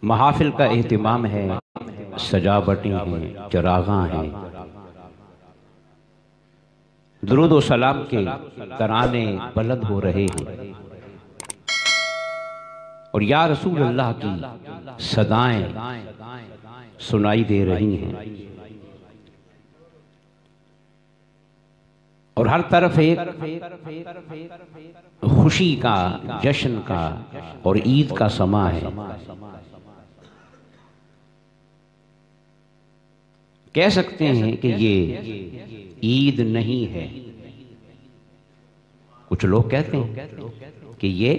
محافل کا اہتمام ہے، سجاوٹیں ہیں، چراغاں ہیں، درود و سلام کے ترانے بلند ہو رہے ہیں، اور یا رسول اللہ کی صدائیں سنائی دے رہی ہیں، اور ہر طرف ایک خوشی کا، جشن کا اور عید کا سما ہے۔ کہہ سکتے ہیں کہ یہ عید نہیں ہے، کچھ لوگ کہتے ہیں کہ یہ،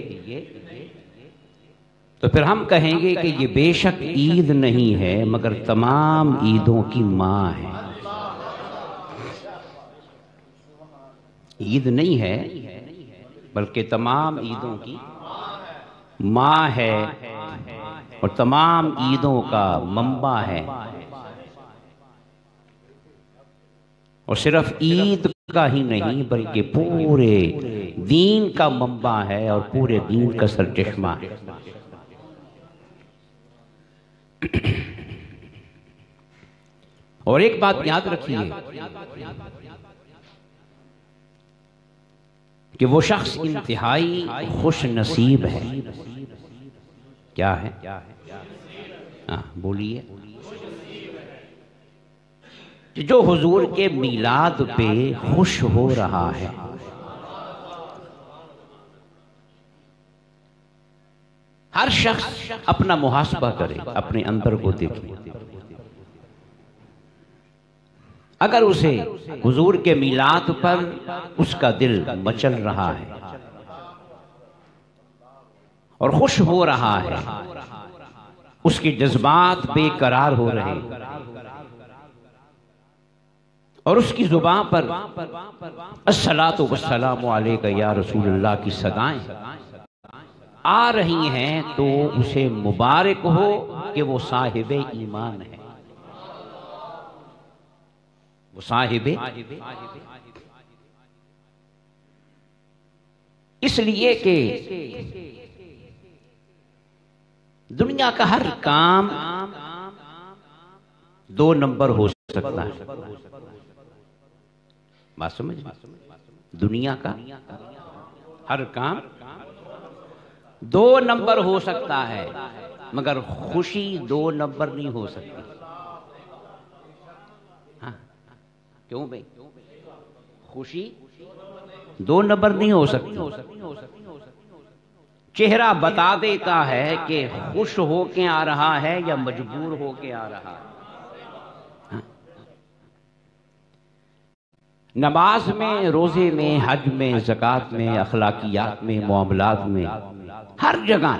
تو پھر ہم کہیں گے کہ یہ بے شک عید نہیں ہے مگر تمام عیدوں کی ماں ہے۔ عید نہیں ہے بلکہ تمام عیدوں کی ماں ہے، اور تمام عیدوں کا منبع ہے، اور صرف عید کا ہی نہیں بلکہ پورے دین کا منبع ہے اور پورے دین کا سرچشمہ ہے۔ اور ایک بات یاد رکھیے کہ وہ شخص انتہائی خوش نصیب ہے۔ کیا ہے؟ بولیے۔ جو حضور کے میلاد پہ خوش ہو رہا ہے۔ ہر شخص اپنا محاسبہ کرے، اپنے اندر کو دیکھے۔ اگر اسے حضور کے میلاد پر اس کا دل مچل رہا ہے اور خوش ہو رہا ہے، اس کے جذبات بے قرار ہو رہے ہیں، اور اس کی زبان پر الصلاۃ والسلام علیک یا رسول اللہ کی صدائیں آ رہی ہیں، تو اسے مبارک ہو کہ وہ صاحب ایمان ہے، وہ صاحب۔ اس لیے کہ دنیا کا ہر کام دو نمبر ہو سکتا ہے۔ بات سمجھ؟ دنیا کا ہر کام دو نمبر ہو سکتا ہے مگر خوشی دو نمبر نہیں ہو سکتی۔ کیوں بھئی؟ خوشی دو نمبر نہیں ہو سکتی۔ چہرہ بتا دیتا ہے کہ خوش ہو کے آ رہا ہے یا مجبور ہو کے آ رہا ہے۔ نماز میں، روزے میں، حج میں، زکوٰۃ میں، اخلاقیات میں، معاملات میں، ہر جگہ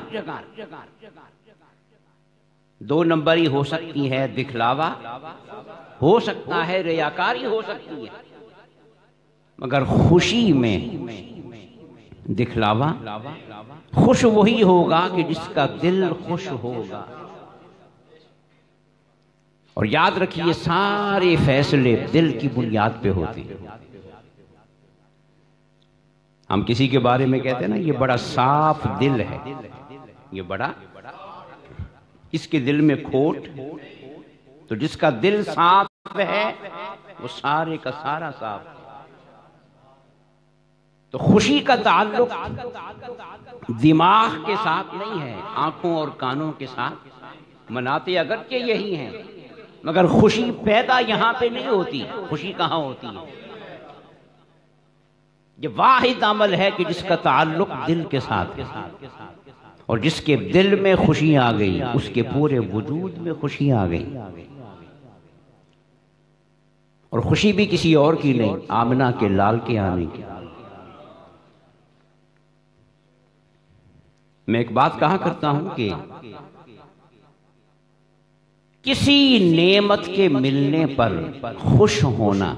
دو نمبری ہو سکتی ہے، دکھلاوا ہو سکتا ہے، ریاکاری ہو سکتی ہے، مگر خوشی میں دکھلاوا، خوش وہی ہوگا کہ جس کا دل خوش ہوگا۔ اور یاد رکھیے سارے فیصلے دل کی بنیاد پہ ہوتے ہیں۔ ہم کسی کے بارے میں کہتے ہیں نا یہ بڑا صاف دل ہے، یہ بڑا، اس کے دل میں کھوٹ، تو جس کا دل صاف ہے وہ سارے کا سارا صاف ہے۔ تو خوشی کا تعلق دماغ کے ساتھ نہیں ہے، آنکھوں اور کانوں کے ساتھ مناتے اگرچہ یہی ہیں، مگر خوشی پیدا یہاں پہ نہیں ہوتی۔ خوشی کہاں ہوتی ہے؟ یہ واحد عمل ہے کہ جس کا تعلق دل کے ساتھ ہے، اور جس کے دل میں خوشی آ گئی اس کے پورے وجود میں خوشی آ گئی۔ اور خوشی بھی کسی اور کی نہیں، آمنہ کے لال کے آنے کی۔ میں ایک بات کہا کرتا ہوں کہ کسی نعمت کے ملنے پر خوش ہونا،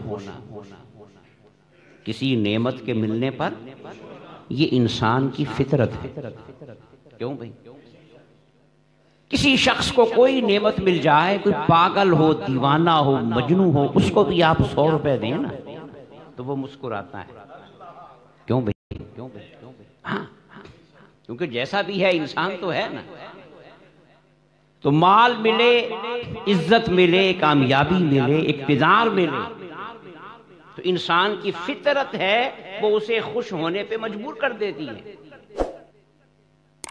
کسی نعمت کے ملنے پر، یہ انسان کی فطرت ہے۔ کیوں بھئی؟ کسی شخص کو کوئی نعمت مل جائے، کوئی پاگل ہو، دیوانہ ہو، مجنوں ہو، اس کو بھی آپ 100 روپے دیں نا تو وہ مسکراتا ہے۔ کیوں بھئی؟ ہاں، کیونکہ جیسا بھی ہے انسان تو ہے نا۔ تو مال ملے، عزت ملے، کامیابی ملے، اقتدار ملے، تو انسان کی فطرت ہے وہ اسے خوش ہونے پہ مجبور کر دیتی ہے۔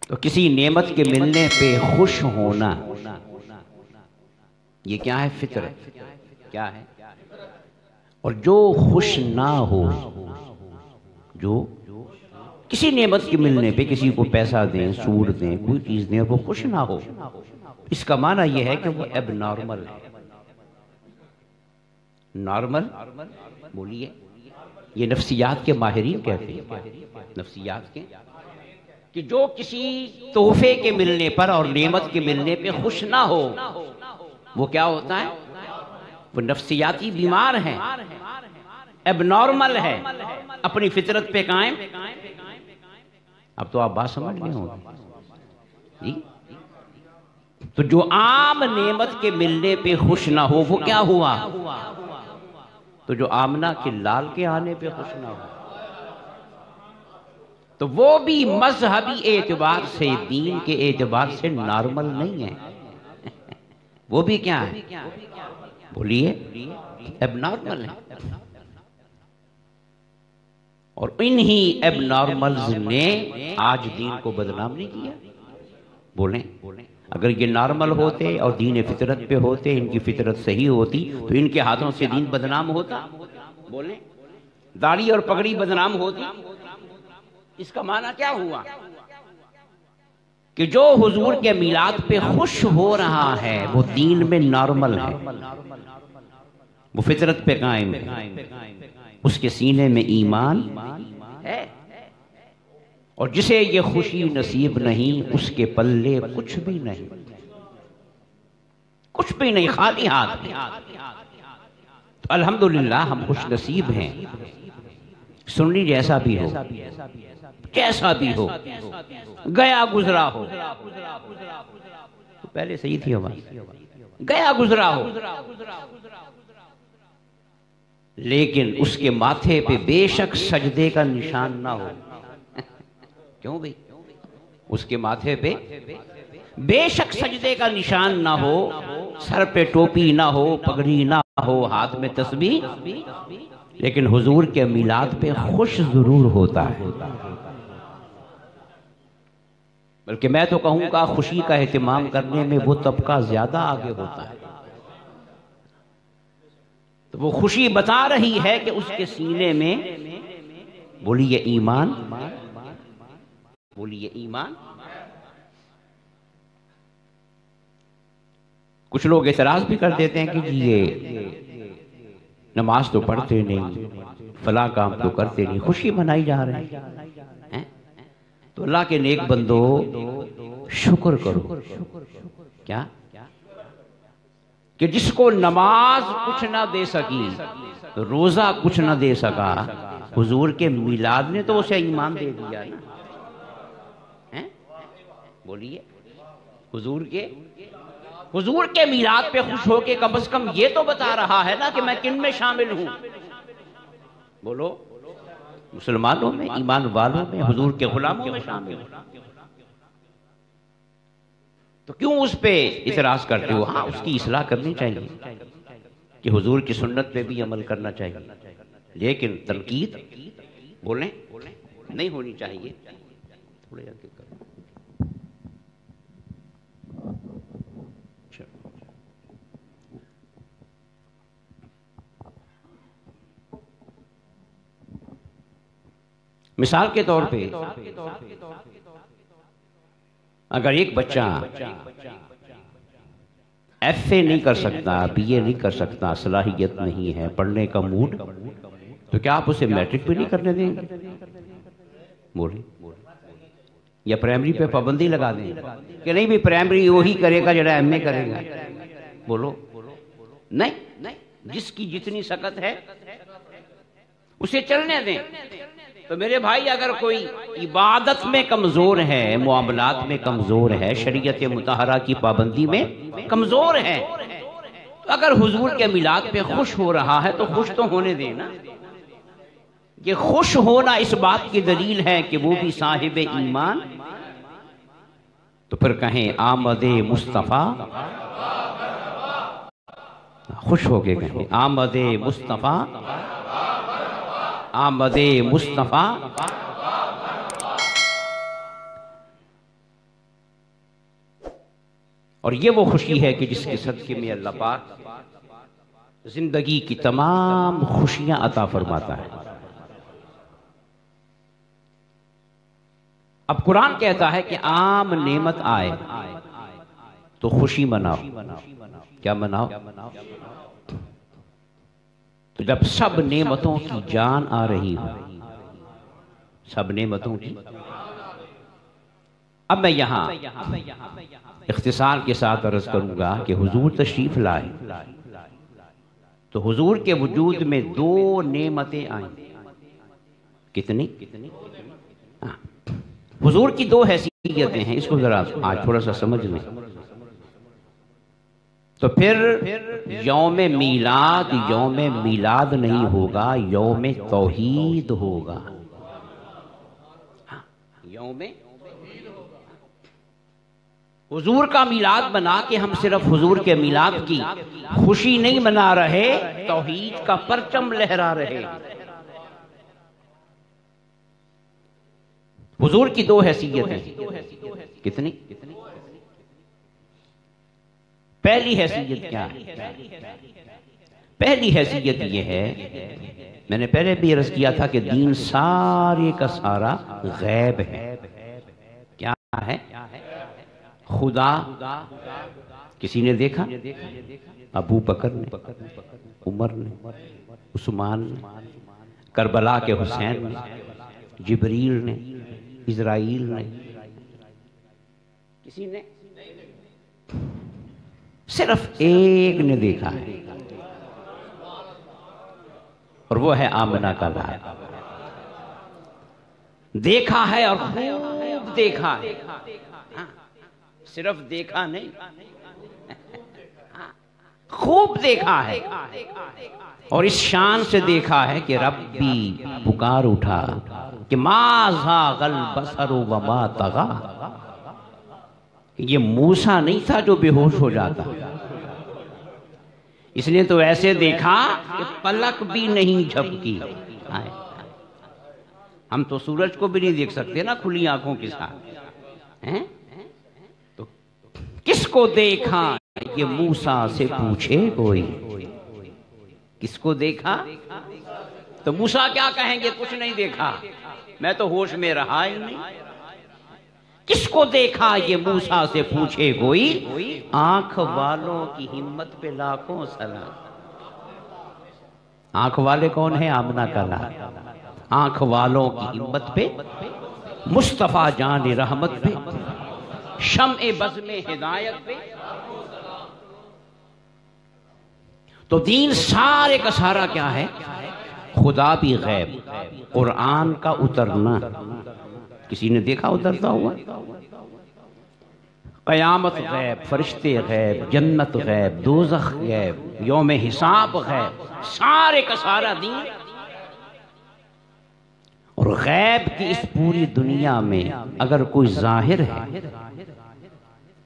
تو کسی نعمت کے ملنے پہ خوش ہونا یہ کیا ہے؟ فطرت کیا ہے؟ اور جو خوش نہ ہو، جو کسی نعمت کے ملنے پہ کسی کو پیسہ دیں، سود دیں، کوئی چیز دیں، وہ خوش نہ ہو، اس کا معنی یہ ہے کہ وہ اب نارمل ہے۔ نارمل بولیے، یہ نفسیات کے ماہرین کہتے ہیں، نفسیات کے، کہ جو کسی تحفے کے ملنے پر اور نعمت کے ملنے پہ خوش نہ ہو وہ کیا ہوتا ہے؟ وہ نفسیاتی بیمار ہے، اب نارمل ہے، اپنی فطرت پہ قائم۔ اب تو آپ بات سمجھ گئے ہوں گے جی۔ تو جو عام نعمت کے ملنے پہ خوش نہ ہو وہ کیا ہوا؟ تو جو آمنہ کے لال کے آنے پہ خوش نہ ہو تو وہ بھی مذہبی اعتبار سے، دین کے اعتبار سے نارمل نہیں ہے، وہ بھی کیا ہے؟ بولیے، اب نارمل ہے۔ اور انہی اب نارملز نے آج دین کو بدنام نہیں کیا۔ بولیں، اگر یہ نارمل ہوتے اور دین فطرت پہ ہوتے، ان کی فطرت صحیح ہوتی تو ان کے ہاتھوں سے دین بدنام ہوتا؟ بولیں، داڑھی اور پگڑی بدنام ہوتی؟ اس کا معنی کیا ہوا؟ کہ جو حضور کے میلاد پہ خوش ہو رہا ہے وہ دین میں نارمل ہے، وہ فطرت پہ قائم ہے، اس کے سینے میں ایمان ہے، اور جسے یہ خوشی نصیب نہیں اس کے پلے کچھ بھی نہیں، کچھ بھی نہیں، خالی ہاتھ۔ تو الحمدللہ ہم خوش نصیب ہیں، سنی جیسا بھی ہو، کیسا بھی ہو، گیا گزرا ہو، تو پہلے صحیح تھی آواز، گیا گزرا ہو، لیکن اس کے ماتھے پہ بے شک سجدے کا نشان نہ ہو۔ کیوں بھئی؟ اس کے ماتھے پہ بے شک سجدے کا نشان نہ ہو، سر پہ ٹوپی نہ ہو، پگڑی نہ ہو، ہاتھ میں تسبیح، لیکن حضور کے میلاد پہ خوش ضرور ہوتا ہے۔ بلکہ میں تو کہوں گا خوشی کا اہتمام کرنے میں وہ طبقہ زیادہ آگے ہوتا ہے۔ تو وہ خوشی بتا رہی ہے کہ اس کے سینے میں، بولیے ایمان، بولیے ایمان۔ کچھ لوگ اعتراض بھی کر دیتے ہیں کہ جی یہ نماز تو پڑھتے نہیں، فلاں کام تو کرتے نہیں، خوشی منائی جا رہے ہیں۔ تو اللہ کے نیک بندو شکر کرو، کیا کہ جس کو نماز کچھ نہ دے سکی، روزہ کچھ نہ دے سکا، حضور کے میلاد نے تو اسے ایمان دے دیا نا۔ بولیے، حضور کے میلاد پہ خوش ہو کے کم از کم یہ تو بتا رہا ہے نا کہ میں کن میں شامل ہوں؟ بولو، مسلمانوں میں، ایمان والوں میں، حضور کے غلاموں میں شامل ہوں۔ تو کیوں اس پہ اعتراض کرتے ہو؟ ہاں، اس کی اصلاح کرنی چاہیے کہ حضور کی سنت پہ بھی عمل کرنا چاہیے، لیکن تنقید بولیں نہیں ہونی چاہیے۔ تھوڑے آگے کرو۔ مثال کے طور پہ اگر ایک بچہ ایف اے نہیں کر سکتا، بی اے نہیں کر سکتا، صلاحیت نہیں ہے، پڑھنے کا موڈ، تو کیا آپ اسے میٹرک بھی نہیں کرنے دیں گے؟ بولیں، یا پرائمری پہ پابندی لگا دیں کہ نہیں بھی پرائمری وہی کرے گا جڑا ایم اے کرے گا؟ بولو، نہیں، جس کی جتنی سکت ہے اسے چلنے دیں۔ تو میرے بھائی، اگر کوئی عبادت میں کمزور ہے، معاملات میں کمزور ہے، شریعت مطہرہ کی پابندی میں کمزور ہے، تو اگر حضور کے میلاد پہ خوش ہو رہا ہے تو خوش تو ہونے دینا۔ یہ خوش ہونا اس بات کی دلیل ہے کہ وہ بھی صاحب ایمان تو پھر کہیں آمد مصطفیٰ، خوش ہو کے کہیں آمد مصطفیٰ، آمد مصطفیٰ۔ اور یہ وہ خوشی ہے کہ جس کے صدقے میں اللہ پاک زندگی کی تمام خوشیاں عطا فرماتا ہے۔ اب قرآن کہتا ہے کہ عام نعمت آئے تو خوشی مناؤ۔ کیا مناؤ؟ تو جب سب نعمتوں کی جان آ رہی ہو، سب نعمتوں کی، اب میں یہاں اختصار کے ساتھ عرض کروں گا کہ حضور تشریف لائے تو حضور کے وجود میں دو نعمتیں آئیں۔ کتنی؟ حضور کی دو حیثیتیں ہیں، اس کو ذرا آج تھوڑا سا سمجھ لیں۔ تو پھر یوم میلاد یوم میلاد نہیں ہوگا، یوم توحید ہوگا۔ یوم حضور کا میلاد بنا کے ہم صرف حضور کے میلاد کی خوشی نہیں منا رہے، توحید کا پرچم لہرا رہے۔ حضور کی دو حیثیتیں کتنی؟ پہلی حیثیت کیا ہے؟ پہلی حیثیت یہ ہے، میں نے پہلے بھی عرض کیا تھا کہ دین سارے کا سارا غیب ہے۔ کیا ہے؟ خدا کسی نے دیکھا؟ ابو بکر نے، عمر نے، عثمان نے، کربلا کے حسین نے، جبریل نے، اسرائیل نے، کسی نے؟ صرف ایک نے دیکھا ہے، اور وہ ہے آمنہ کا لال۔ دیکھا ہے اور خوب دیکھا ہے، صرف دیکھا نہیں، خوب دیکھا ہے، اور اس شان سے دیکھا ہے کہ ربی پکار اٹھا کہ ما زاغ البصر وما طغی، یہ موسیٰ نہیں تھا جو بے ہوش ہو جاتا، اس نے تو ایسے دیکھا کہ پلک بھی نہیں جھپکی۔ ہم تو سورج کو بھی نہیں دیکھ سکتے نا کھلی آنکھوں کے ساتھ، تو کس کو دیکھا یہ موسیٰ سے پوچھے کوئی، کس کو دیکھا؟ تو موسیٰ کیا کہیں گے؟ کچھ نہیں دیکھا، میں تو ہوش میں رہا ہی نہیں۔ کس کو دیکھا یہ موسیٰ سے پوچھے کوئی، آنکھ والوں کی ہمت پہ لاکھوں سلام۔ آنکھ والے کون ہیں؟ آمنہ کا لال۔ آنکھ والوں کی ہمت پہ، مصطفیٰ جان رحمت پہ، شمع بزم ہدایت پہ۔ تو دین سارے کا سارا کیا ہے؟ خدا بھی غیب، قرآن کا اترنا، کسی نے دیکھا اترتا ہوا؟ قیامت غیب، فرشتے غیب، جنت غیب، دوزخ غیب، یوم حساب غیب، سارے کا سارا دین۔ اور غیب کی اس پوری دنیا میں اگر کوئی ظاہر ہے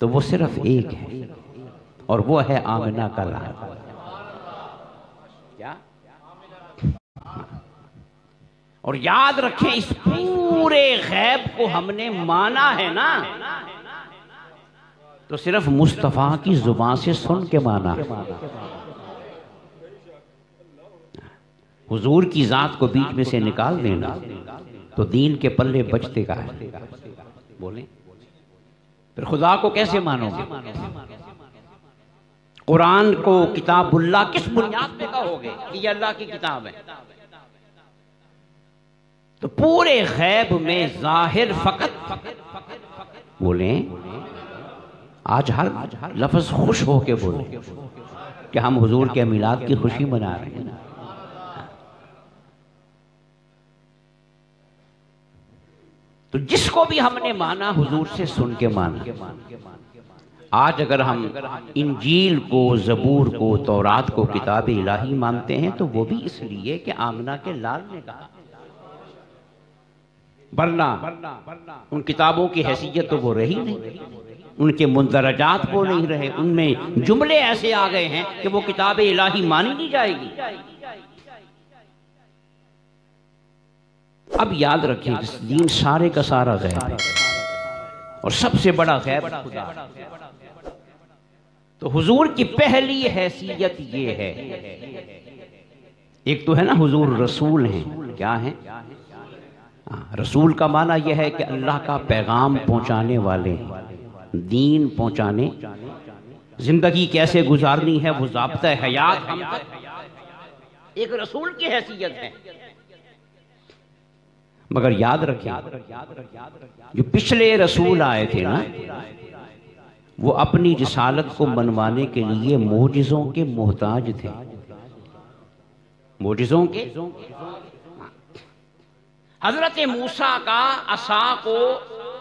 تو وہ صرف ایک ہے، اور وہ ہے آمنہ کا لال۔ کیا؟ اور یاد رکھیں اس پورے غیب کو ہم نے مانا ہے نا، تو صرف مصطفیٰ کی زبان سے سن کے مانا۔ حضور کی ذات کو بیچ میں سے نکال دینا تو دین کے پلے بچتے کا ہے۔ بولیں پھر خدا کو کیسے مانو گے؟ قرآن کو کتاب اللہ کس بنیاد پہ کہو گے کہ یہ اللہ کی کتاب ہے؟ تو پورے غیب میں ظاہر فقط، بولیں آج ہر لفظ خوش ہو کے بولیں کہ ہم حضور کے میلاد کی خوشی منا رہے ہیں۔ تو جس کو بھی ہم نے مانا حضور سے سن کے مانا۔ آج اگر ہم انجیل کو، زبور کو، تورات کو کتاب الہی مانتے ہیں تو وہ بھی اس لیے کہ آمنہ کے لال نے کہا۔ ورنہ ان کتابوں کی حیثیت تو وہ رہی نہیں، ان کے مندرجات وہ نہیں رہے، ان میں جملے ایسے آ گئے ہیں کہ وہ کتاب الہی مانی نہیں جائے گی۔ اب یاد رکھیں کہ دین سارے کا سارا غیب ہے، اور سب سے بڑا غیب خدا ہے۔ تو حضور کی پہلی حیثیت یہ ہے، ایک تو ہے نا حضور رسول ہیں، کیا ہیں؟ رسول کا معنی یہ ہے کہ اللہ کا پیغام پہنچانے والے ہیں، دین پہنچانے، زندگی کیسے گزارنی ہے وہ ضابطہ حیات ہم تک ایک رسول کی حیثیت ہے۔ مگر یاد رکھیں جو پچھلے رسول آئے تھے نا، وہ اپنی رسالت کو منوانے کے لیے معجزوں کے محتاج تھے، معجزوں کے۔ حضرت موسیٰ کا عصا کو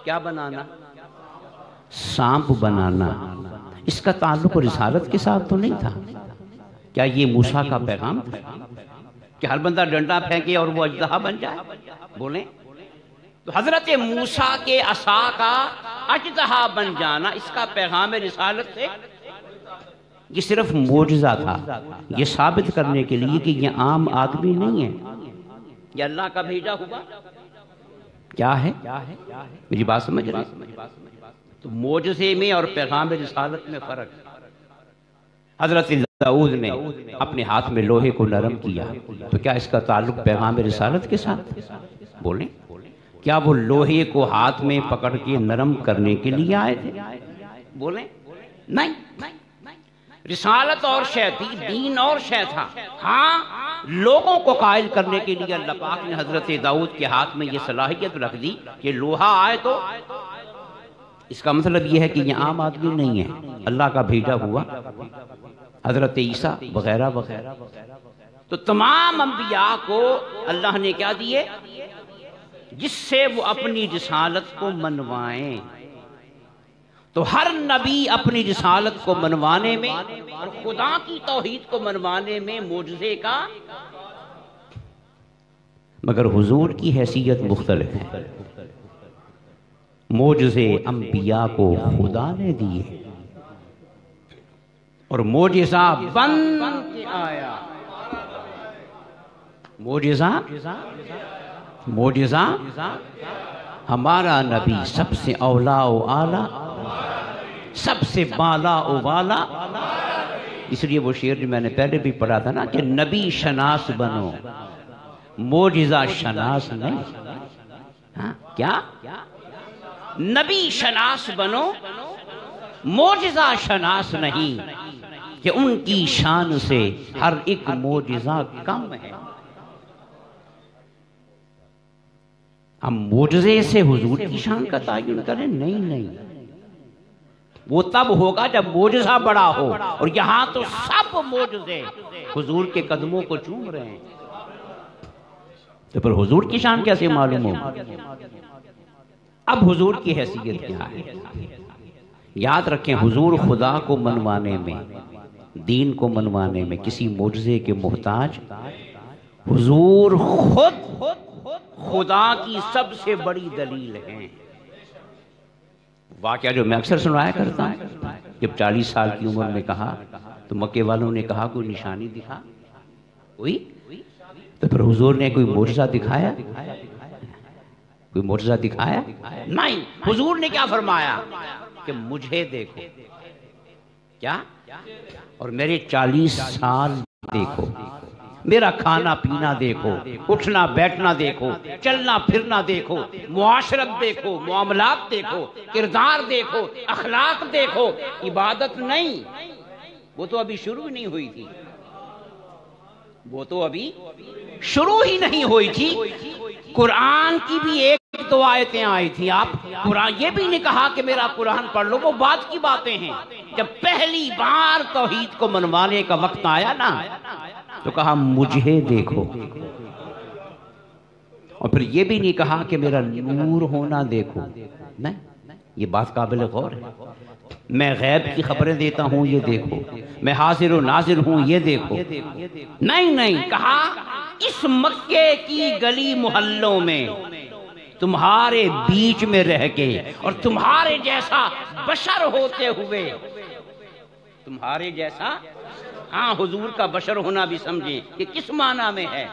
کیا بنانا؟ سانپ بنانا، اس کا تعلق رسالت کے ساتھ تو نہیں تھا۔ کیا یہ موسیٰ کا پیغام تھا کہ ہر بندہ ڈنڈا پھینکے اور وہ اژدہا بن جائے؟ بولیں تو حضرت موسیٰ کے عصا کا اژدہا بن جانا اس کا پیغام رسالت تھے؟ یہ صرف معجزہ تھا، یہ ثابت کرنے کے لیے کہ یہ عام آدمی نہیں ہے، یہ اللہ کا بھیجا ہوا کیا ہے؟ میری بات سمجھ رہے ہیں؟ تو معجزے میں اور پیغام رسالت میں فرق۔ حضرت داؤد نے اپنے ہاتھ میں لوہے کو نرم کیا، تو کیا اس کا تعلق پیغام رسالت کے ساتھ؟ بولیں کیا وہ لوہے کو ہاتھ میں پکڑ کے نرم کرنے کے لیے آئے تھے؟ بولیں نہیں، رسالت اور شے تھی، دین اور شے تھا۔ ہاں لوگوں کو قائل کرنے کے لیے اللہ پاک نے حضرت داؤد کے ہاتھ میں یہ صلاحیت رکھ دی کہ لوہا آئے تو اس کا مطلب یہ ہے کہ یہ عام آدمی نہیں ہے، اللہ کا بھیجا ہوا حضرت عیسیٰ وغیرہ وغیرہ۔ تو تمام انبیاء کو اللہ نے کیا دیے؟ جس سے وہ اپنی رسالت کو منوائیں۔ تو ہر نبی اپنی رسالت کو منوانے میں اور خدا کی توحید کو منوانے میں معجزے کا، مگر حضور کی حیثیت مختلف ہے۔ معجزے انبیاء کو خدا نے دیے اور معجزہ بن کے آیا، معجزہ ہمارا نبی سب سے اولا و اعلیٰ، سب سے بالا و والا۔ اس لیے وہ شعر جو میں نے پہلے بھی پڑھا تھا نا کہ نبی شناس بنو معجزہ شناس نہیں۔ ہاں کیا؟ نبی شناس بنو معجزہ شناس نہیں، کہ ان کی شان سے ہر ایک معجزہ کم ہے۔ ہم معجزے سے حضور کی شان کا تعین کریں؟ نہیں، وہ تب ہوگا جب معجزہ بڑا ہو، اور یہاں تو سب معجزے حضور کے قدموں کو چوم رہے ہیں، تو پھر حضور کی شان کیسے معلوم ہو؟ اب حضور کی حیثیت کیا ہے؟ یاد رکھیں حضور خدا کو منوانے میں، دین کو منوانے میں کسی معجزے کے محتاج۔ حضور خود خدا کی سب سے بڑی دلیل ہیں۔ واقعہ جو میں اکثر سنایا کرتا ہوں، جب 40 سال کی عمر میں کہا تو مکے والوں نے کہا کوئی نشانی دکھا، کوئی؟ تو پھر حضور نے کوئی معجزہ دکھایا؟ کوئی معجزہ دکھایا؟ نہیں۔ حضور نے کیا فرمایا کہ مجھے دیکھو، کیا؟ اور میرے 40 سال دیکھو، میرا کھانا پینا دیکھو، اٹھنا بیٹھنا دیکھو، چلنا پھرنا دیکھو، معاشرت دیکھو، معاملات دیکھو، کردار دیکھو، اخلاق دیکھو۔ عبادت نہیں، وہ تو ابھی شروع نہیں ہوئی تھی، وہ تو ابھی شروع ہی نہیں ہوئی تھی۔ قرآن کی بھی ایک دو آیتیں آئی تھی، آپ قرآن یہ بھی نہیں کہا کہ میرا قرآن پڑھ لو، وہ بات کی باتیں ہیں۔ جب پہلی بار توحید کو منوانے کا وقت آیا نا تو کہا مجھے دیکھو، اور پھر یہ بھی نہیں کہا کہ میرا نور ہونا دیکھو، نہیں، یہ بات قابل غور ہے۔ میں غیب کی خبریں دیتا ہوں یہ دیکھو، میں حاضر و ناظر ہوں یہ دیکھو، نہیں کہا اس مکے کی گلی محلوں میں تمہارے بیچ میں رہ کے اور تمہارے جیسا بشر ہوتے ہوئے، تمہارے جیسا، ہاں حضور کا بشر ہونا بھی سمجھیں کہ کس معنی میں ہے،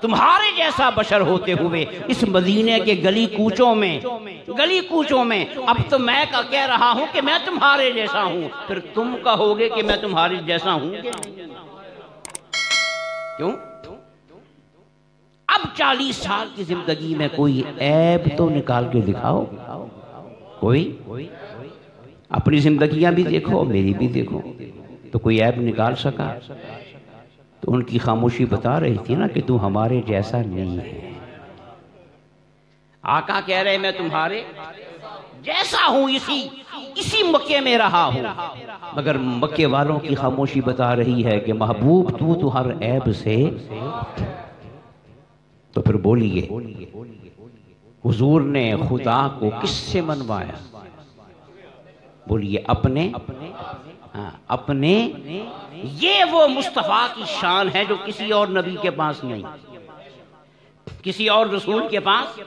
تمہارے جیسا بشر ہوتے ہوئے اس مدینے کے گلی کوچوں میں اب تو میں کہہ رہا ہوں کہ میں تمہارے جیسا ہوں، پھر تم کہو گے کہ میں تمہارے جیسا ہوں گے؟ کیوں؟ اب 40 سال کی زندگی میں کوئی عیب تو نکال کے دکھاؤ، کوئی اپنی زندگیاں بھی دیکھو، میری بھی دیکھو، تو کوئی عیب نکال سکا؟ تو ان کی خاموشی بتا رہی تھی نا کہ تو ہمارے جیسا نہیں ہے۔ آقا کہہ رہے میں تمہارے جیسا ہوں، اسی مکے میں رہا ہوں، مگر مکے والوں کی خاموشی بتا رہی ہے کہ محبوب تو ہر عیب سے، تو پھر بولیے حضور نے خدا کو کس سے منوایا؟ بولیے اپنے یہ وہ مصطفیٰ کی شان ہے جو کسی اور نبی کے پاس نہیں، کسی اور رسول کے پاس۔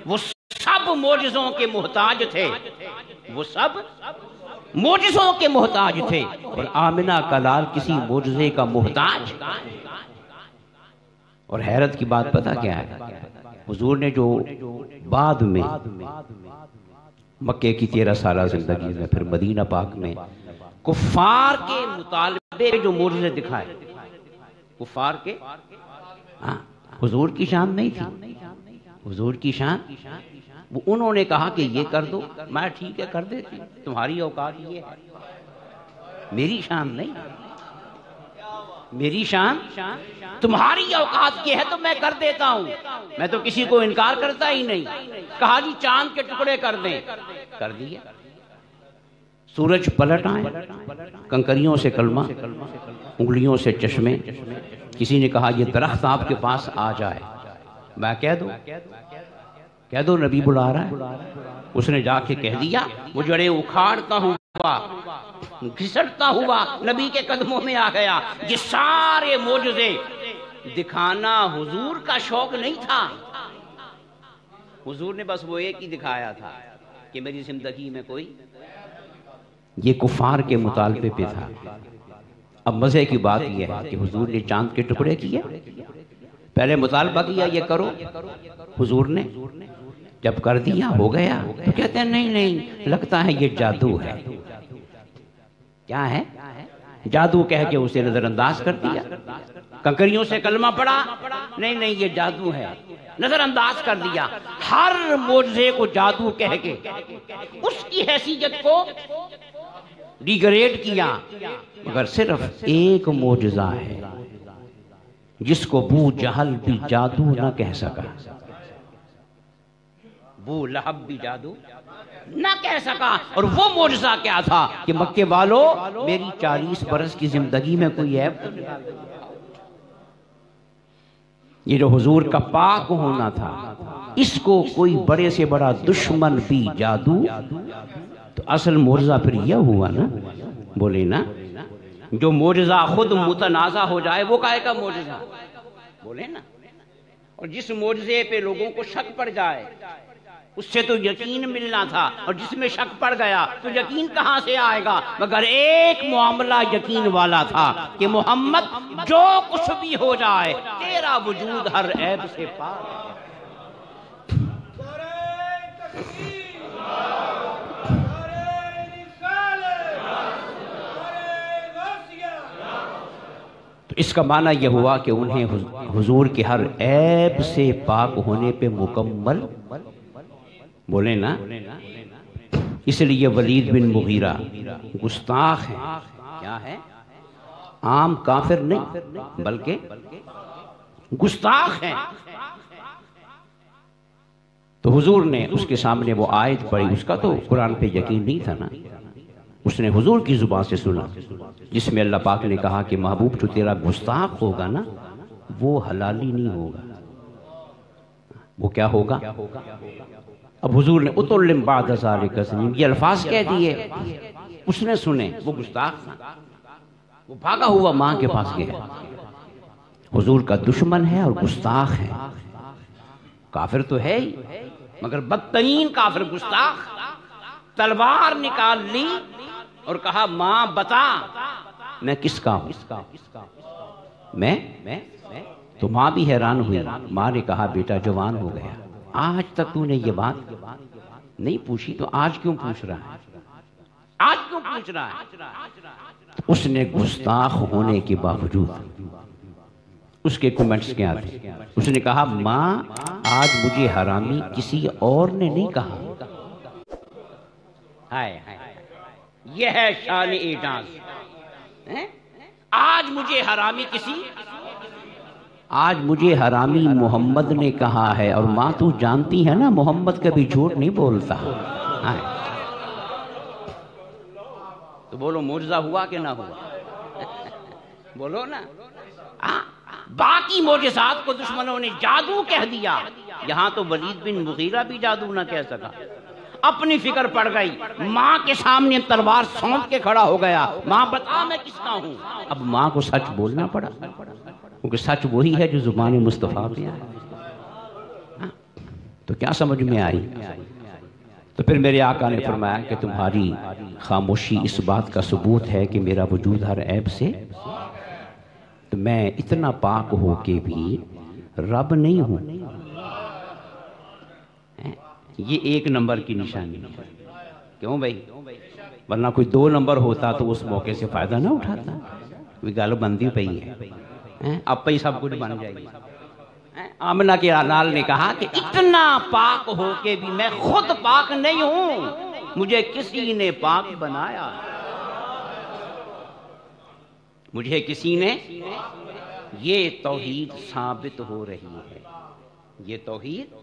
وہ سب معجزوں کے محتاج تھے، وہ سب معجزوں کے محتاج تھے، اور آمنہ کا لال کسی معجزے کا محتاج۔ اور حیرت کی بات پتہ کیا ہے؟ حضور نے جو بعد میں مکے کی 13 سالہ زندگی میں، پھر مدینہ پاک میں کفار کے مطالبے جو معجزے دکھائے، کفار کے، حضور کی شان نہیں تھی، حضور کی شان، وہ انہوں نے کہا کہ یہ کر دو، میں ٹھیک ہے کر دیتی، تمہاری اوقات یہ ہے، میری شان نہیں، میری شان تمہاری اوقات یہ ہے تو میں کر دیتا ہوں، میں تو کسی کو انکار کرتا ہی نہیں۔ کہا جی چاند کے ٹکڑے کر دیں، کر دیے، سورج پلٹ آئے، کنکریوں سے کلمہ، انگلیوں سے چشمے۔ کسی نے کہا یہ درخت آپ کے پاس آ جائے، میں کہہ دو نبی بلا رہا ہے۔ اس نے جا کے کہہ دیا، وہ جڑیں اکھاڑتا ہوا، گھسٹتا ہوا نبی کے قدموں میں آ گیا۔ یہ سارے معجزے دکھانا حضور کا شوق نہیں تھا، حضور نے بس وہ ایک ہی دکھایا تھا کہ میری زندگی میں کوئی، یہ کفار کے مطالبے پہ تھا۔ اب مزے کی بات یہ ہے کہ حضور نے چاند کے ٹکڑے کیے، پہلے مطالبہ کیا یہ کرو، حضور نے جب کر دیا ہو گیا تو کہتے ہیں نہیں لگتا ہے یہ جادو ہے۔ کیا ہے؟ جادو کہہ کے اسے نظر انداز کر دیا۔ کنکریوں سے کلمہ پڑا، نہیں یہ جادو ہے، نظر انداز کر دیا۔ ہر معجزے کو جادو کہہ کے اس کی حیثیت کو ڈیگریڈ کیا، مگر صرف ایک معجزہ ہے جس کو ابو جہل بھی جادو نہ کہہ سکا، ابو لہب بھی جادو نہ کہہ سکا۔ اور وہ معجزہ کیا تھا کہ مکے والوں میری 40 برس کی زندگی میں کوئی عیب تو نکال دو۔ یہ جو حضور کا پاک ہونا تھا، اس کو کوئی بڑے سے بڑا دشمن بھی جادو، تو اصل معجزہ پھر یہ ہوا نا، بولے نا، جو معجزہ خود متنازع ہو جائے وہ کائے کا معجزہ، بولے نا۔ اور جس معجزے پہ لوگوں کو شک پڑ جائے اس سے تو یقین ملنا تھا، اور جس میں شک پڑ گیا تو یقین کہاں سے آئے گا؟ مگر ایک معاملہ یقین والا تھا کہ محمد جو کچھ بھی ہو جائے تیرا وجود ہر عیب سے پاک ہے۔ تو اس کا معنی یہ ہوا کہ انہیں حضور کے ہر عیب سے پاک ہونے پہ مکمل، بولے نا، اس لیے ولید بن مغیرہ گستاخ ہے، کیا ہے؟ عام کافر نہیں بلکہ گستاخ ہے۔ تو حضور نے اس کے سامنے وہ آیت پڑھی، اس کا تو قرآن پہ یقین نہیں تھا نا، اس نے حضور کی زبان سے سنا جس میں اللہ پاک نے کہا کہ محبوب جو تیرا گستاخ ہوگا نا وہ حلالی نہیں ہوگا، وہ کیا ہوگا؟ اب حضور نے اتلم بعد ذالک سنین، یہ الفاظ کہہ دیے، اس نے سنے، وہ گستاخ تھا، وہ بھاگا ہوا ماں کے پاس گیا، حضور کا دشمن ہے اور گستاخ ہے، کافر تو ہے ہی، مگر بدترین کافر گستاخ تلوار نکال لی اور کہا ماں بتا میں کس کا ہوں؟ میں تو ماں بھی حیران ہوئی. ماں نے کہا بیٹا جوان ہو گیا, آج تک تو نے یہ بات نہیں پوچھی تو آج کیوں پوچھ رہا ہے؟ آج کیوں پوچھ رہا ہے؟ اس نے گستاخ ہونے کے باوجود اس کے کمنٹس کیا تھے؟ اس نے کہا ماں آج مجھے حرامی کسی اور نے نہیں کہا. ہائے یہ ہے شان اعجاز. آج مجھے حرامی آج مجھے حرامی محمد نے کہا ہے. اور ماں تو جانتی ہے نا محمد کبھی جھوٹ نہیں بولتا. تو بولو معجزہ ہوا کہ نہ ہوا؟ بولو نا. باقی معجزات کو دشمنوں نے جادو کہہ دیا, یہاں تو ولید بن مغیرہ بھی جادو نہ کہہ سکا. اپنی فکر پڑ گئی, ماں کے سامنے تلوار سونپ کے کھڑا ہو گیا, ماں بتا میں کس کا ہوں. اب ماں کو سچ بولنا پڑا, کیونکہ سچ وہی ہے جو زبان مصطفیٰ پہ آیا. تو کیا سمجھ میں آئی؟ تو پھر میرے آقا نے فرمایا کہ تمہاری خاموشی اس بات کا ثبوت ہے کہ میرا وجود ہر عیب سے, تو میں اتنا پاک ہو کے بھی رب نہیں ہوں. یہ ایک نمبر کی نشانی ہے. کیوں بھائی؟ ورنہ کوئی 2 نمبر ہوتا تو اس موقع سے فائدہ نہ اٹھاتا. کوئی گل بندی پئی ہے, اب پہ سب کچھ بن جائے گی. آمنہ کے لال نے کہا کہ اتنا پاک ہو کے بھی میں خود پاک نہیں ہوں, مجھے کسی نے پاک بنایا. مجھے کسی نے, یہ توحید ثابت ہو رہی ہے. یہ توحید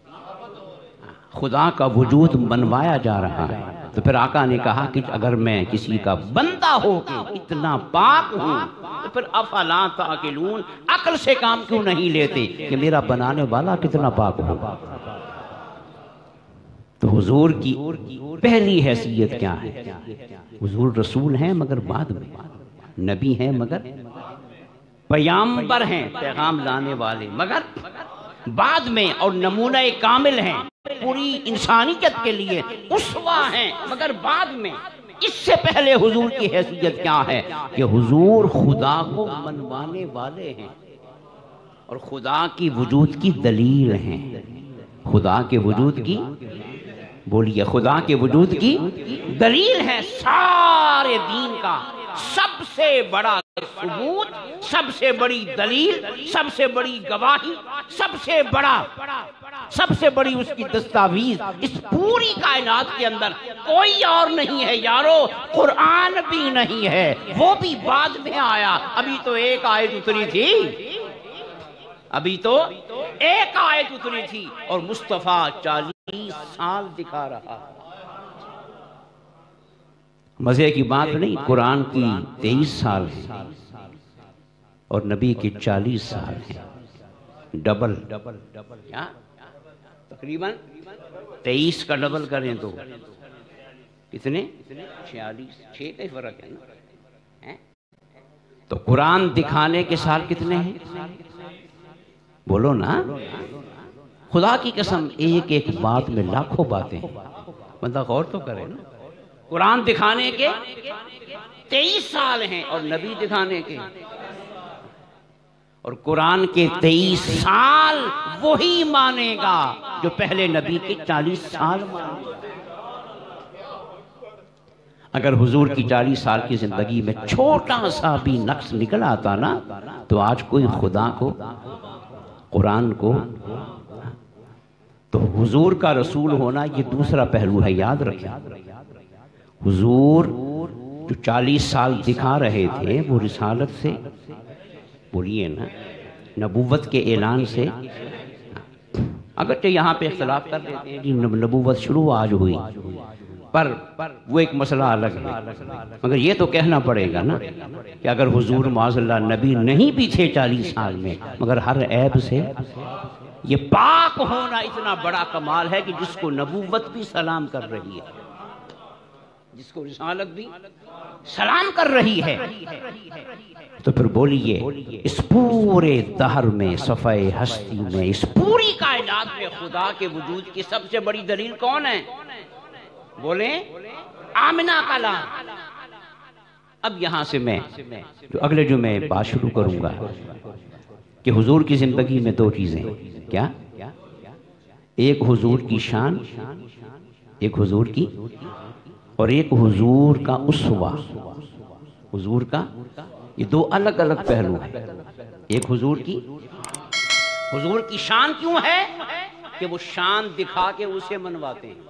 خدا کا وجود منوایا جا رہا ہے. تو پھر آقا نے کہا کہ اگر میں کسی کا بندہ ہو کے اتنا پاک ہوں تو پھر افلا تعقلون, عقل سے کام کیوں نہیں لیتے کہ میرا بنانے والا کتنا پاک ہوگا. تو حضور کی پہلی حیثیت کیا ہے؟ حضور رسول ہیں مگر بعد میں, نبی ہیں مگر پیامبر ہیں, پیغام لانے والے مگر بعد میں, اور نمونہ کامل ہیں پوری انسانیت کے لیے, اسوہ ہیں مگر بعد میں. اس سے پہلے حضور کی حیثیت کیا ہے کہ حضور خدا کو منوانے والے ہیں اور خدا کی وجود کی دلیل ہیں. خدا کے وجود کی, بولیے, خدا کے وجود کی دلیل ہے. سارے دین کا سب سے بڑا ثبوت, سب سے بڑی دلیل, سب سے بڑی گواہی, سب سے بڑی اس کی دستاویز اس پوری کائنات کے اندر کوئی اور نہیں ہے یارو. قرآن بھی نہیں ہے, وہ بھی بعد میں آیا. ابھی تو ایک آیت اتری تھی, اور مصطفیٰ 40 سال دکھا رہا. مزے کی بات نہیں, قرآن کی 23 سال ہے اور نبی کے 40 سال ہیں. ڈبل, تقریباً 23 کا ڈبل کریں تو کتنے؟ 46, 6 کا ہی فرق ہے نا. تو قرآن دکھانے کے سال کتنے ہیں؟ بولو نا. خدا کی قسم ایک ایک بات میں لاکھوں باتیں ہیں, بندہ غور تو کرے نا. قرآن دکھانے کے 23 سال ہیں اور نبی دکھانے کے, اور قرآن کے 23 سال وہی مانے گا جو پہلے نبی کے 40 سال مانے گا. اگر حضور کی 40 سال کی زندگی میں چھوٹا سا بھی نقص نکل آتا نا تو آج کوئی خدا کو, قرآن کو, تو حضور کا رسول ہونا یہ دوسرا پہلو ہے. یاد رکھیں, حضور جو 40 سال دکھا رہے تھے وہ رسالت سے, بولیے نا, نبوت کے اعلان سے. اگرچہ یہاں پہ اختلاف کر لیتے ہیں کہ نبوت شروع آج ہوئی, پر وہ ایک مسئلہ الگ ہے. مگر یہ تو کہنا پڑے گا نا کہ اگر حضور معاذ اللہ نبی نہیں بھی تھے 40 سال میں, مگر ہر عیب سے یہ پاک ہونا اتنا بڑا کمال ہے کہ جس کو نبوت بھی سلام کر رہی ہے, جس کو رسالت بھی سلام کر رہی ہے. تو پھر بولیے اس پورے دہر میں، صفحے ہستی میں، اس پوری کائنات میں خدا کے وجود کی سب سے بڑی دلیل کون ہے؟ بولیں آمنہ کا لام. اب یہاں سے میں جو اگلے جمعے بات شروع کروں گا کہ حضور کی زندگی میں دو چیزیں، کیا؟ ایک حضور کی شان، ایک حضور کی، اور ایک حضور کا اسوہ. حضور کا یہ دو الگ الگ پہلو ہیں. ایک حضور کی شان کیوں ہے کہ وہ شان دکھا کے اسے منواتے ہیں.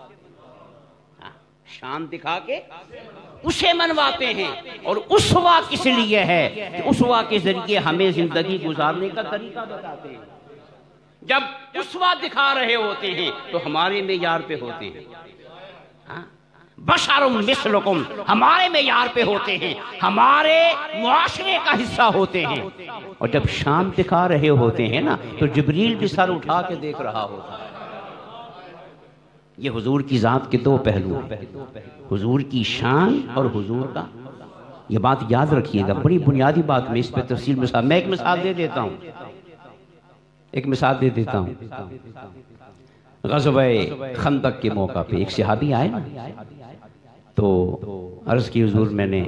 شان دکھا کے اسے منواتے ہیں. اور اسوہ کس لیے ہے کہ اسوہ کے ذریعے ہمیں زندگی گزارنے کا طریقہ بتاتے ہیں. جب اسوہ دکھا رہے ہوتے ہیں تو ہمارے معیار پہ ہوتے ہیں. بشر مثلکم، ہمارے معیار پہ ہوتے ہیں، ہمارے معاشرے کا حصہ ہوتے ہیں. اور جب شان دکھا رہے ہوتے ہیں نا تو جبریل بھی سر اٹھا کے دیکھ رہا ہوتا ہے. یہ حضور کی ذات کے دو پہلو ہیں، حضور کی شان اور حضور کا. یہ بات یاد رکھیے گا، بڑی بنیادی بات. میں اس پہ تفصیل میں ایک مثال دے دیتا ہوں. غزوہ خندق کے موقع پہ ایک صحابی آئے نا، تو عرض کی حضور میں نے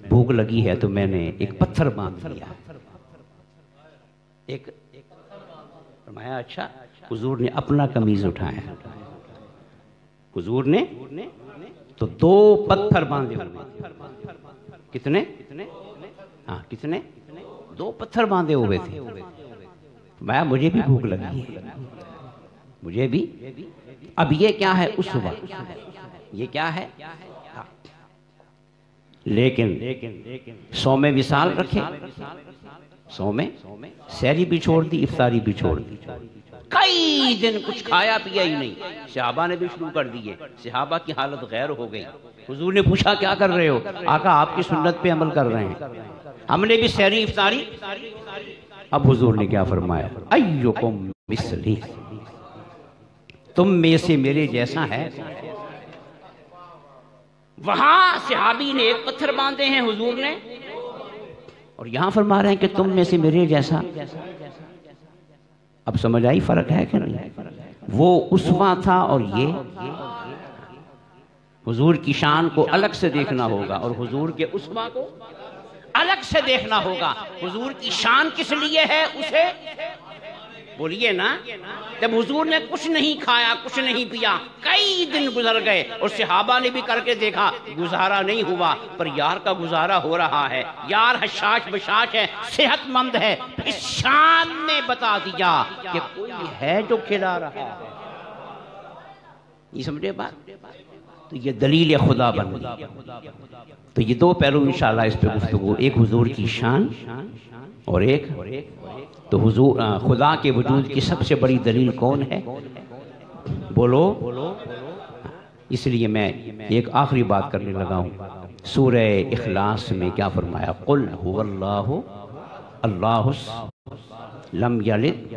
بھوک لگی ہے تو میں نے ایک پتھر باندھ لیا. ایک فرمایا اچھا. حضور نے اپنا قمیض اٹھایا، حضور نے تو دو پتھر باندھے ہوئے. کتنے؟ ہاں کتنے؟ دو پتھر باندھے ہوئے تھے. میں مجھے بھی بھوک لگی ہے، مجھے بھی. اب یہ کیا ہے؟ اسوہ. یہ کیا ہے؟ لیکن صوم وصال رکھے، صوم سحری بھی چھوڑ دی، افطاری بھی چھوڑ دی. کئی دن کچھ کھایا پیا ہی نہیں. صحابہ نے بھی شروع کر دیے. صحابہ کی حالت غیر ہو گئی. حضور نے پوچھا کیا کر رہے ہو؟ آقا آپ کی سنت پہ عمل کر رہے ہیں، ہم نے بھی سحری افطاری. اب حضور نے کیا فرمایا؟ ایکم مثلی، تم میں سے میرے جیسا ہے. وہاں صحابی نے ایک پتھر باندھے ہیں حضور نے، اور یہاں فرما رہے ہیں کہ تم میں سے میرے جیسا. اب سمجھ آئی فرق ہے کہ نہیں؟ وہ اسوہ تھا اور یہ. حضور کی شان کو الگ سے دیکھنا ہوگا اور حضور کے اسوہ کو الگ سے دیکھنا ہوگا. حضور کی شان کس لیے ہے اسے بولیے نا. جب حضور نے کچھ نہیں کھایا، کچھ نہیں پیا، کئی دن گزر گئے اور صحابہ نے بھی کر کے دیکھا، گزارا نہیں ہوا. پر یار کا گزارا ہو رہا ہے، یار حشاش بشاش ہے، صحت مند ہے. اس شان نے بتا دیا کہ کوئی ہے جو کھلا رہا ہے. یہ سمجھے بات؟ تو یہ دلیل خدا بن گئی. تو یہ دو پہلو انشاءاللہ اس پہ گفتگو. ایک حضور کی شان اور ایک تو حضور خدا کے وجود کی سب سے بڑی دلیل کون ہے؟ بولو. اس لیے میں ایک آخری بات کرنے لگا ہوں. سورہ اخلاص میں کیا فرمایا؟ قل هو اللہ اللہ لم یلد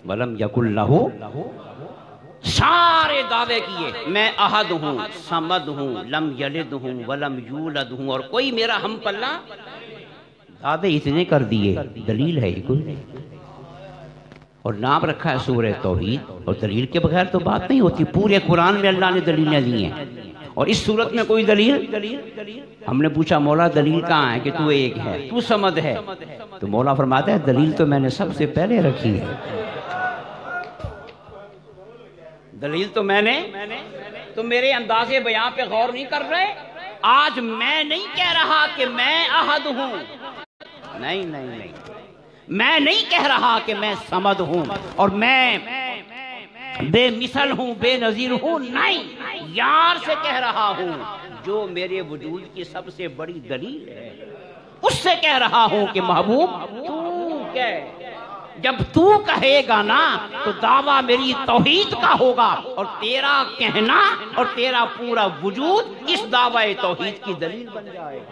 ولم یکن لہ. سارے دعوے کیے میں احد ہوں، صمد ہوں، لم یلد ہوں ولم یولد ہوں، اور کوئی میرا ہم پلہ. دعوے اتنے کر دیے، دلیل ہے یہ کوئی نہیں. اور نام رکھا ہے سورہ توحید. اور دلیل کے بغیر تو بات نہیں ہوتی. پورے قرآن میں اللہ نے دلیلیں دی ہیں اور اس صورت میں کوئی دلیل. ہم نے پوچھا مولا دلیل کہاں ہے کہ تو ایک ہے، تو صمد ہے. تو مولا فرماتا ہے دلیل تو میں نے سب سے پہلے رکھی ہے. دلیل تو میں نے. تو میرے انداز بیان پہ غور نہیں کر رہے. آج میں نہیں کہہ رہا کہ میں احد ہوں، نہیں نہیں نہیں. میں نہیں کہہ رہا کہ میں صمد ہوں اور میں بے مثل ہوں، بے نظیر ہوں، نہیں. یار سے کہہ رہا ہوں جو میرے وجود کی سب سے بڑی دلیل ہے. اس سے کہہ رہا ہوں کہ محبوب تو کہہ. جب تو کہے گا نا تو دعویٰ میری توحید کا ہوگا اور تیرا کہنا اور تیرا پورا وجود اس دعوی توحید کی دلیل بن جائے گا.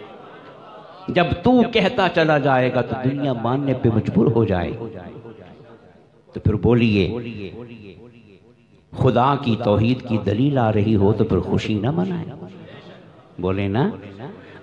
جب تو کہتا چلا جائے گا تو دنیا ماننے پہ مجبور ہو جائے گی. تو پھر بولیے خدا کی توحید کی دلیل آ رہی ہو تو پھر خوشی نہ منائے. بولے نا،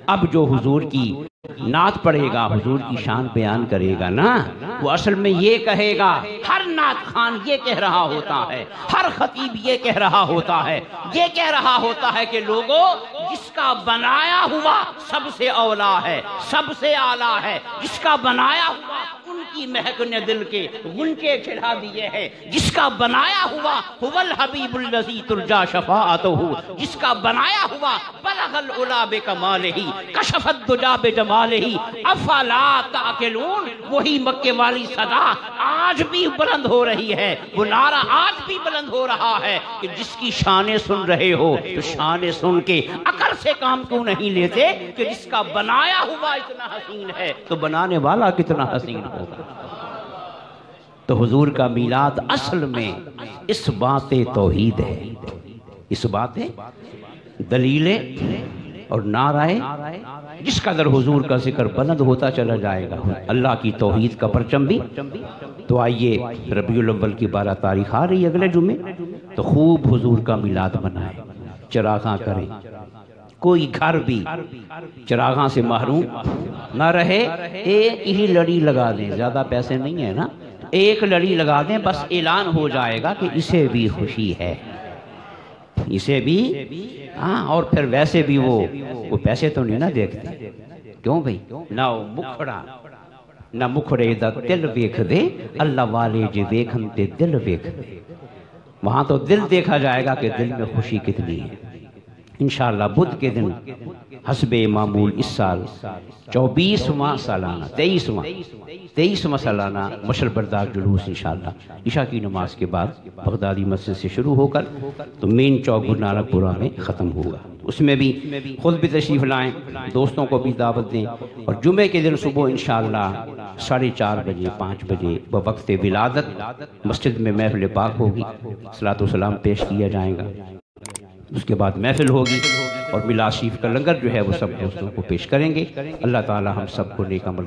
اب جو حضور کی نعت پڑھے گا، حضور کی شان بیان کرے گا نا، وہ اصل میں یہ کہے گا، ہر نعت خان یہ کہہ رہا ہوتا ہے، ہر خطیب یہ کہہ رہا ہوتا ہے، یہ کہہ رہا ہوتا ہے کہ لوگوں، جس کا بنایا ہوا سب سے اولا ہے، سب سے اعلیٰ ہے، جس کا بنایا ہوا ان کی مہک نے دل کے غنچے کھلا دیے ہیں، جس کا بنایا ہوا هو الحبیب الذی ترجا شفاعتہ، جس کا بنایا ہوا بلغ العلا بکمالہ کشف الدجا بجمالہ افلا تعقلون، وہی مکے والی صدا آج بھی بلند ہو رہی ہے، وہ نعرہ آج بھی بلند ہو رہا ہے کہ جس کی شانیں سن رہے ہو تو شانیں سن کے عقل سے کام کیوں نہیں لیتے کہ جس کا بنایا ہوا اتنا حسین ہے تو بنانے والا کتنا حسین ہوگا۔ تو حضور کا میلاد اصل میں اس بات توحید ہے، اس بات دلیلیں اور نعرہ، جس قدر حضور کا ذکر بلند ہوتا چلا جائے گا اللہ کی توحید کا پرچم بھی۔ تو آئیے ربیع الاول کی 12 تاریخ آ رہی ہے اگلے جمعے، تو خوب حضور کا میلاد منائیں، چراغاں کریں، کوئی گھر بھی چراغاں سے محروم نہ رہے، ایک ہی لڑی لگا دیں، زیادہ پیسے نہیں ہیں نا، ایک لڑی لگا دیں، بس اعلان ہو جائے گا کہ اسے بھی خوشی ہے، اسے بھی، ہاں، اور پھر ویسے بھی وہ پیسے تو نہیں نہ دیکھتے، کیوں بھئی، نہ مکھڑا نہ مکھڑے دا دل ویکھ دے، اللہ والے جے ویکھن تے دل ویکھ دے، وہاں تو دل دیکھا جائے گا کہ دل میں خوشی کتنی ہے۔ انشاءاللہ بدھ کے دن حسب معمول اس سال 24واں سالانہ 23واں سالانہ مشل بردار جلوس انشاءاللہ عشاء کی نماز کے بعد بغدادی مسجد سے شروع ہو کر تو مین چوک گرو نانک پورہ میں ختم ہوگا۔ اس میں بھی خود بھی تشریف لائیں، دوستوں کو بھی دعوت دیں، اور جمعے کے دن صبح انشاءاللہ 4:30 بجے 5 بجے بوقت ولادت مسجد میں محفل پاک ہوگی، صلاۃ و سلام پیش کیا جائے گا، اس کے بعد محفل ہوگی، اور میلاد شریف کا لنگر جو ہے وہ سب دوستوں کو پیش کریں گے۔ اللہ تعالی ہم سب کو نیک عمل